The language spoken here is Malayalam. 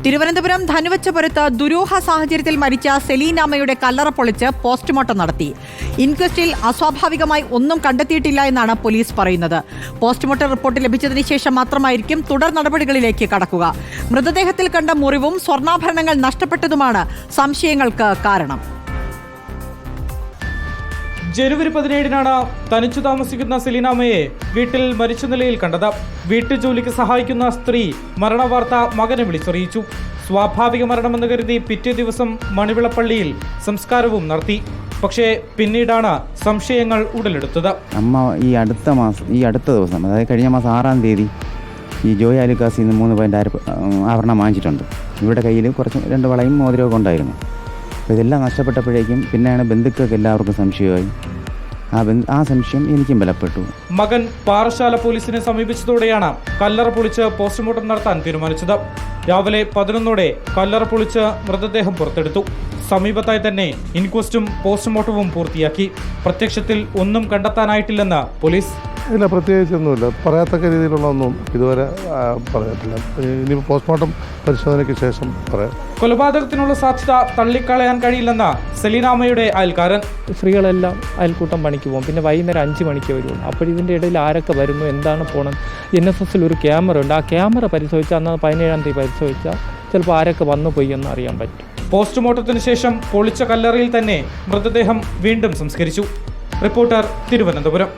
തിരുവനന്തപുരം ധനുവച്ചപുരത്ത് ദുരൂഹ സാഹചര്യത്തിൽ മരിച്ച സെലീനാമ്മയുടെ കല്ലറ പൊളിച്ച് പോസ്റ്റ്മോർട്ടം നടത്തി. ഇൻക്വസ്റ്റിൽ അസ്വാഭാവികമായി ഒന്നും കണ്ടെത്തിയിട്ടില്ല എന്നാണ് പോലീസ് പറയുന്നത്. പോസ്റ്റ്മോർട്ടം റിപ്പോർട്ട് ലഭിച്ചതിന് ശേഷം മാത്രമായിരിക്കും തുടർ നടപടികളിലേക്ക് കടക്കുക. മൃതദേഹത്തിൽ കണ്ട മുറിവും സ്വർണ്ണാഭരണങ്ങൾ നഷ്ടപ്പെട്ടതുമാണ് സംശയങ്ങൾക്ക് കാരണം. ജനുവരി 17-നാണ് തനിച്ചു താമസിക്കുന്ന സെലീനാമ്മയെ വീട്ടിൽ മരിച്ച നിലയിൽ കണ്ടത്. വീട്ടുജോലിക്ക് സഹായിക്കുന്ന സ്ത്രീ മരണവാർത്ത മകനെ വിളിച്ചറിയിച്ചു. സ്വാഭാവിക മരണമെന്ന് കരുതി പിറ്റേ ദിവസം മണിവിളപ്പള്ളിയിൽ സംസ്കാരവും നടത്തി. പക്ഷേ പിന്നീടാണ് സംശയങ്ങൾ ഉടലെടുത്തത്. അമ്മ ഈ അടുത്ത ദിവസം, അതായത് കഴിഞ്ഞ മാസം 6-ാം തീയതി ഈ ജോയ് ആലുക്കാസിൽ നിന്ന് 3 പവൻ്റെ ആഭരണം വാങ്ങിച്ചിട്ടുണ്ട്. ഇവിടെ കയ്യിൽ കുറച്ച് 2 വളയും മോതിരമൊക്കെ ഉണ്ടായിരുന്നു. അപ്പോൾ ഇതെല്ലാം നഷ്ടപ്പെട്ടപ്പോഴേക്കും പിന്നെയാണ് ബന്ധുക്കൾക്ക് എല്ലാവർക്കും സംശയമായി. ആ സംശയം എനിക്കും ബലപ്പെട്ടു. മകൻ പാറശാല പോലീസിനെ സമീപിച്ചതോടെയാണ് കല്ലറ പൊളിച്ച് പോസ്റ്റ്മോർട്ടം നടത്താൻ തീരുമാനിച്ചത്. രാവിലെ 11-ഓടെ കല്ലറ പൊളിച്ച് മൃതദേഹം പുറത്തെടുത്തു. സമീപത്തായി തന്നെ ഇൻക്വസ്റ്റും പോസ്റ്റ്മോർട്ടവും പൂർത്തിയാക്കി. പ്രത്യക്ഷത്തിൽ ഒന്നും കണ്ടെത്താനായിട്ടില്ലെന്ന് പോലീസ്. ഇല്ല, പ്രത്യേകിച്ചൊന്നുമില്ല. പറയത്തക്ക രീതിയിലുള്ള ഒന്നും ഇതുവരെ പറഞ്ഞിട്ടില്ല. ഇനി പോസ്റ്റ്മോർട്ടം പരിശോധനയ്ക്ക് ശേഷം പറയാം. കൊലപാതകത്തിനുള്ള സാധ്യത തള്ളിക്കളയാൻ കഴിയില്ലെന്ന് സെലീനാമ്മയുടെ അയൽക്കാരൻ. സ്ത്രീകളെല്ലാം അയൽക്കൂട്ടം പണിക്ക് പോകും. പിന്നെ വൈകുന്നേരം 5 മണിക്ക് വരുള്ളൂ. അപ്പോഴിതിൻ്റെ ഇടയിൽ ആരൊക്കെ വരുന്നു, എന്താണ് പോകണം. NSS ഒരു ക്യാമറ ഉണ്ട്. ആ ക്യാമറ പരിശോധിച്ചാൽ അന്ന് 17-ാം തീയതി പരിശോധിച്ചാൽ ചിലപ്പോൾ ആരൊക്കെ വന്നു പോയി എന്ന് അറിയാൻ പറ്റും. പോസ്റ്റ്മോർട്ടത്തിന് ശേഷം പൊളിച്ച കല്ലറയിൽ തന്നെ മൃതദേഹം വീണ്ടും സംസ്കരിച്ചു. റിപ്പോർട്ടർ, തിരുവനന്തപുരം.